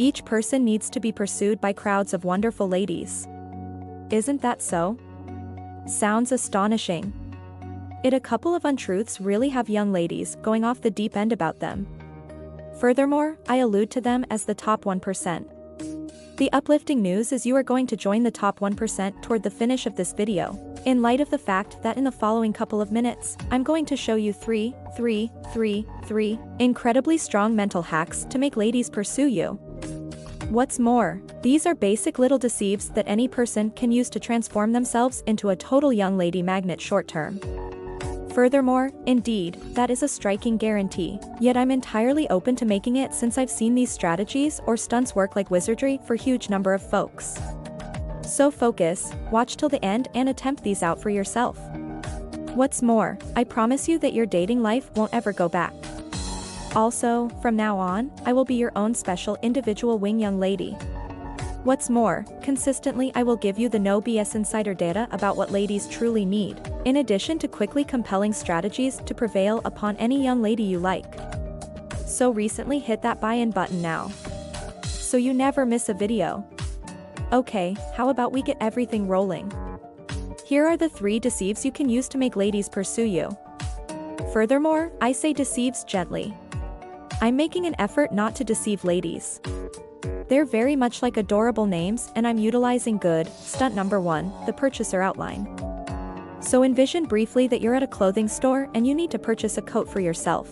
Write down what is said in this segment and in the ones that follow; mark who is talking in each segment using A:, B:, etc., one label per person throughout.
A: Each person needs to be pursued by crowds of wonderful ladies. Isn't that so? Sounds astonishing. A couple of untruths really have young ladies going off the deep end about them. Furthermore, I allude to them as the top 1%. The uplifting news is you are going to join the top 1% toward the finish of this video, in light of the fact that in the following couple of minutes, I'm going to show you 3 incredibly strong mental hacks to make ladies pursue you. What's more, these are basic little deceives that any person can use to transform themselves into a total young lady magnet short term. Furthermore, indeed, that is a striking guarantee, yet I'm entirely open to making it since I've seen these strategies or stunts work like wizardry for a huge number of folks. So focus, watch till the end and attempt these out for yourself. What's more, I promise you that your dating life won't ever go back. Also, from now on, I will be your own special individual wing young lady. What's more, consistently I will give you the no BS insider data about what ladies truly need, in addition to quickly compelling strategies to prevail upon any young lady you like. So recently hit that buy-in button now, so you never miss a video. Okay, how about we get everything rolling? Here are the 3 deceives you can use to make ladies pursue you. Furthermore, I say deceives gently. I'm making an effort not to deceive ladies. They're very much like adorable names, and I'm utilizing good, stunt number 1, the purchaser outline. So envision briefly that you're at a clothing store and you need to purchase a coat for yourself.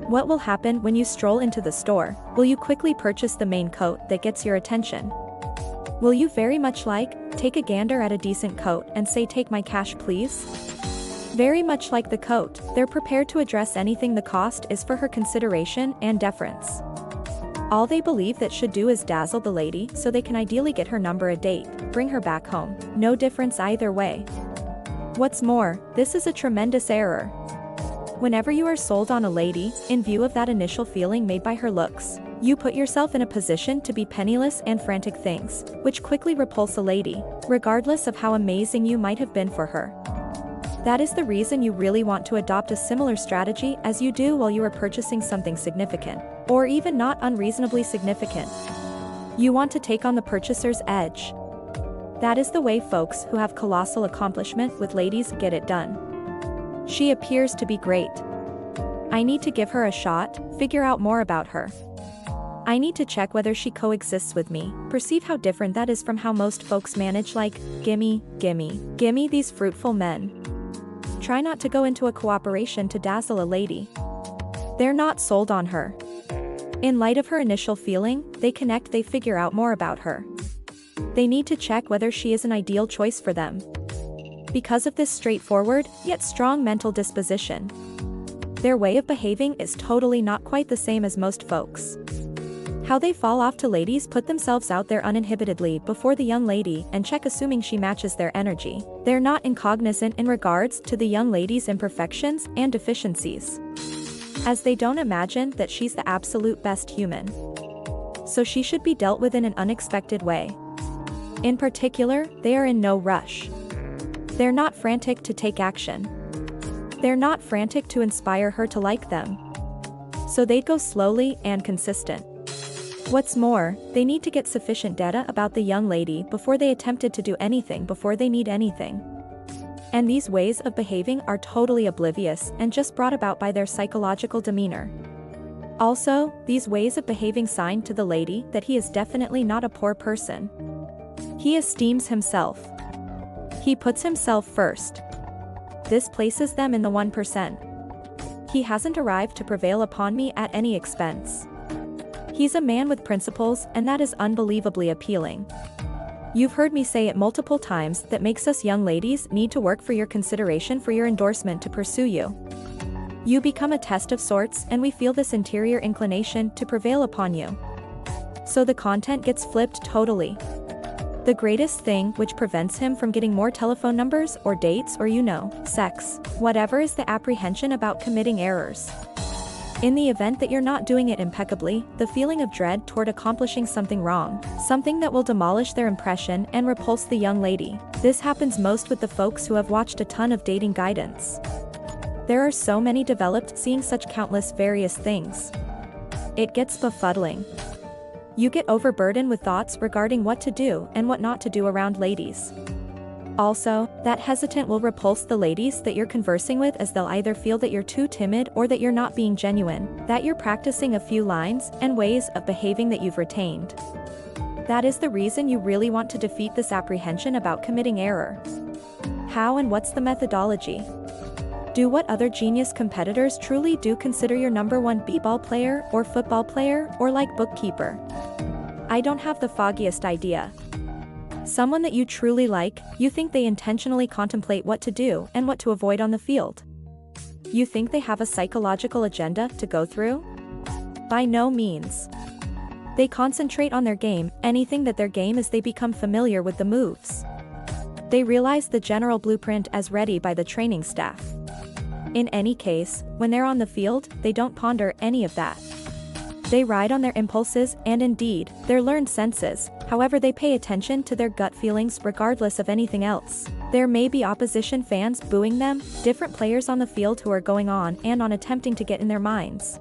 A: What will happen when you stroll into the store? Will you quickly purchase the main coat that gets your attention? Will you very much take a gander at a decent coat and say, "Take my cash please"? Very much like the coat, they're prepared to address anything the cost is for her consideration and deference. All they believe that should do is dazzle the lady so they can ideally get her number a date, bring her back home. No difference either way. What's more, this is a tremendous error. Whenever you are sold on a lady, in view of that initial feeling made by her looks, you put yourself in a position to be penniless and frantic things, which quickly repulse a lady, regardless of how amazing you might have been for her. That is the reason you really want to adopt a similar strategy as you do while you are purchasing something significant, or even not unreasonably significant. You want to take on the purchaser's edge. That is the way folks who have colossal accomplishment with ladies get it done. She appears to be great. I need to give her a shot, figure out more about her. I need to check whether she coexists with me, perceive how different that is from how most folks manage, gimme these fruitful men. Try not to go into a cooperation to dazzle a lady. They're not sold on her. In light of her initial feeling, they connect, they figure out more about her. They need to check whether she is an ideal choice for them. Because of this straightforward, yet strong mental disposition, their way of behaving is totally not quite the same as most folks. How they fall off to ladies, put themselves out there uninhibitedly before the young lady and check assuming she matches their energy. They're not incognizant in regards to the young lady's imperfections and deficiencies, as they don't imagine that she's the absolute best human. So she should be dealt with in an unexpected way. In particular, they are in no rush. They're not frantic to take action. They're not frantic to inspire her to like them. So they'd go slowly and consistent. What's more, they need to get sufficient data about the young lady before they attempted to do anything, before they need anything. And these ways of behaving are totally oblivious and just brought about by their psychological demeanor. Also, these ways of behaving sign to the lady that he is definitely not a poor person. He esteems himself. He puts himself first. This places them in the 1%. He hasn't arrived to prevail upon me at any expense. He's a man with principles, and that is unbelievably appealing. You've heard me say it multiple times, that makes us young ladies need to work for your consideration, for your endorsement to pursue you. You become a test of sorts, and we feel this interior inclination to prevail upon you. So the content gets flipped totally. The greatest thing which prevents him from getting more telephone numbers or dates or sex, whatever, is the apprehension about committing errors. In the event that you're not doing it impeccably, the feeling of dread toward accomplishing something wrong, something that will demolish their impression and repulse the young lady. This happens most with the folks who have watched a ton of dating guidance. There are so many developed seeing such countless various things. It gets befuddling. You get overburdened with thoughts regarding what to do and what not to do around ladies. Also, that hesitant will repulse the ladies that you're conversing with, as they'll either feel that you're too timid or that you're not being genuine, that you're practicing a few lines and ways of behaving that you've retained. That is the reason you really want to defeat this apprehension about committing error. How and what's the methodology? Do what other genius competitors truly do. Consider your number one b-ball player or football player or like bookkeeper. I don't have the foggiest idea. Someone that you truly like, you think they intentionally contemplate what to do and what to avoid on the field. You think they have a psychological agenda to go through? By no means. They concentrate on their game. Anything that their game is, they become familiar with the moves. They realize the general blueprint as ready by the training staff. In any case, when they're on the field, they don't ponder any of that. They ride on their impulses and indeed, their learned senses. However, they pay attention to their gut feelings regardless of anything else. There may be opposition fans booing them, different players on the field who are going on and on attempting to get in their minds.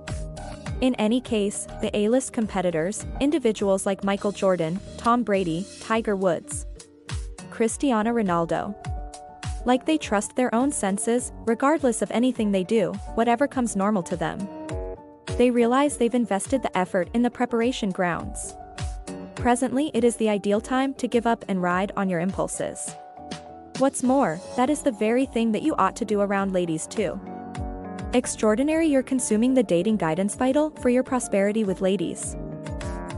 A: In any case, the A-list competitors, individuals like Michael Jordan, Tom Brady, Tiger Woods, Cristiano Ronaldo, like they trust their own senses, regardless of anything they do, whatever comes normal to them. They realize they've invested the effort in the preparation grounds. Presently, it is the ideal time to give up and ride on your impulses. What's more, that is the very thing that you ought to do around ladies too. Extraordinary, you're consuming the dating guidance vital for your prosperity with ladies.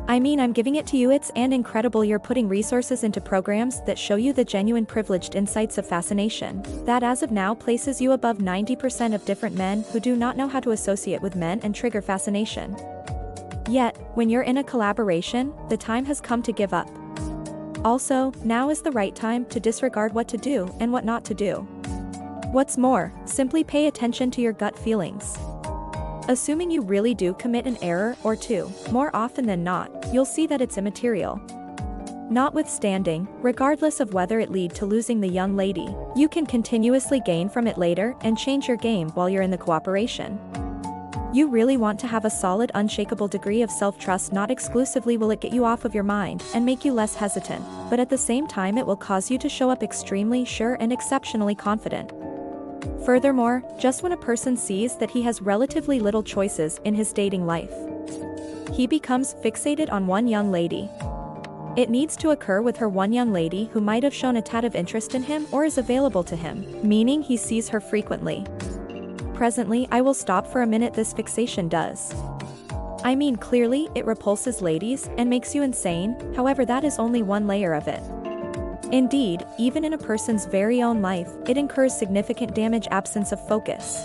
A: I mean, I'm giving it to you. It's and incredible. You're putting resources into programs that show you the genuine privileged insights of fascination, that as of now places you above 90% of different men who do not know how to associate with men and trigger fascination. Yet, when you're in a collaboration, the time has come to give up. Also, now is the right time to disregard what to do and what not to do. What's more, simply pay attention to your gut feelings. Assuming you really do commit an error or two, more often than not, you'll see that it's immaterial. Notwithstanding, regardless of whether it lead to losing the young lady, you can continuously gain from it later and change your game while you're in the cooperation. You really want to have a solid, unshakable degree of self-trust. Not exclusively will it get you off of your mind and make you less hesitant, but at the same time it will cause you to show up extremely sure and exceptionally confident. Furthermore, just when a person sees that he has relatively little choices in his dating life, he becomes fixated on one young lady. It needs to occur with her one young lady who might have shown a tad of interest in him or is available to him, meaning he sees her frequently. Presently, I will stop for a minute. This fixation does. I mean, clearly, it repulses ladies and makes you insane. However, that is only one layer of it. Indeed, even in a person's very own life, it incurs significant damage. Absence of focus,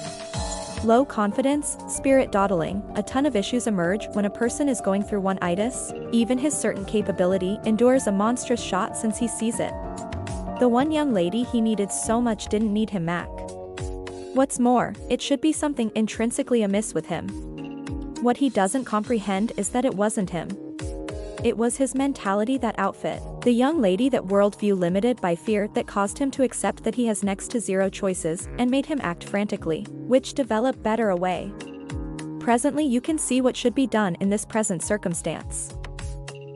A: low confidence, spirit dawdling. A ton of issues emerge when a person is going through one-itis. Even his certain capability endures a monstrous shot since he sees it. The one young lady he needed so much didn't need him back. What's more, it should be something intrinsically amiss with him. What he doesn't comprehend is that it wasn't him. It was his mentality, that outfit, the young lady, that worldview limited by fear that caused him to accept that he has next to zero choices and made him act frantically, which develop better away. Presently you can see what should be done in this present circumstance.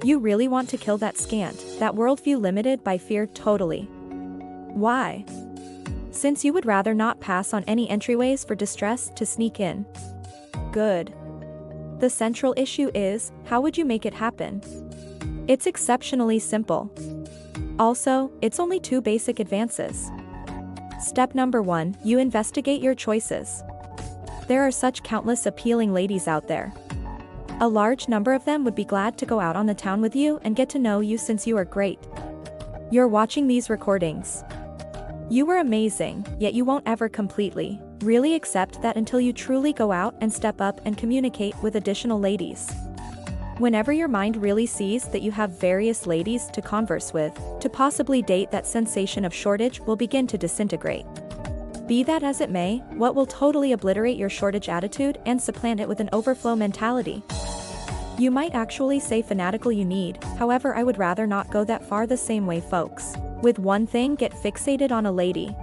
A: You really want to kill that scant, that worldview limited by fear totally. Why? Since you would rather not pass on any entryways for distress to sneak in. Good. The central issue is, how would you make it happen? It's exceptionally simple. Also, it's only 2 basic advances. Step number 1, you investigate your choices. There are such countless appealing ladies out there. A large number of them would be glad to go out on the town with you and get to know you since you are great. You're watching these recordings. You were amazing, yet you won't ever completely, really accept that until you truly go out and step up and communicate with additional ladies. Whenever your mind really sees that you have various ladies to converse with, to possibly date, that sensation of shortage will begin to disintegrate. Be that as it may, what will totally obliterate your shortage attitude and supplant it with an overflow mentality? You might actually say fanatical you need, however I would rather not go that far. The same way folks, with one thing, get fixated on a lady.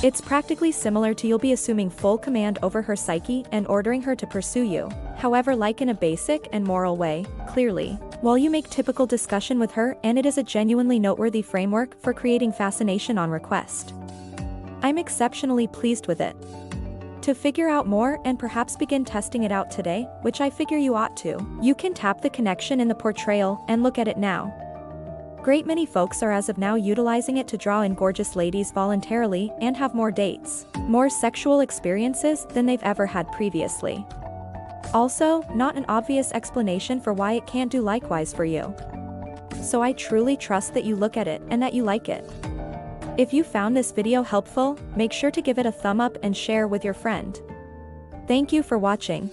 A: It's practically similar to you'll be assuming full command over her psyche and ordering her to pursue you, however, like in a basic and moral way, clearly. while you make typical discussion with her, and it is a genuinely noteworthy framework for creating fascination on request. I'm exceptionally pleased with it. To figure out more and perhaps begin testing it out today, which I figure you ought to, you can tap the connection in the portrayal and look at it now. Great many folks are as of now utilizing it to draw in gorgeous ladies voluntarily and have more dates, more sexual experiences than they've ever had previously. Also, not an obvious explanation for why it can't do likewise for you. So I truly trust that you look at it and that you like it. If you found this video helpful, make sure to give it a thumb up and share with your friend. Thank you for watching.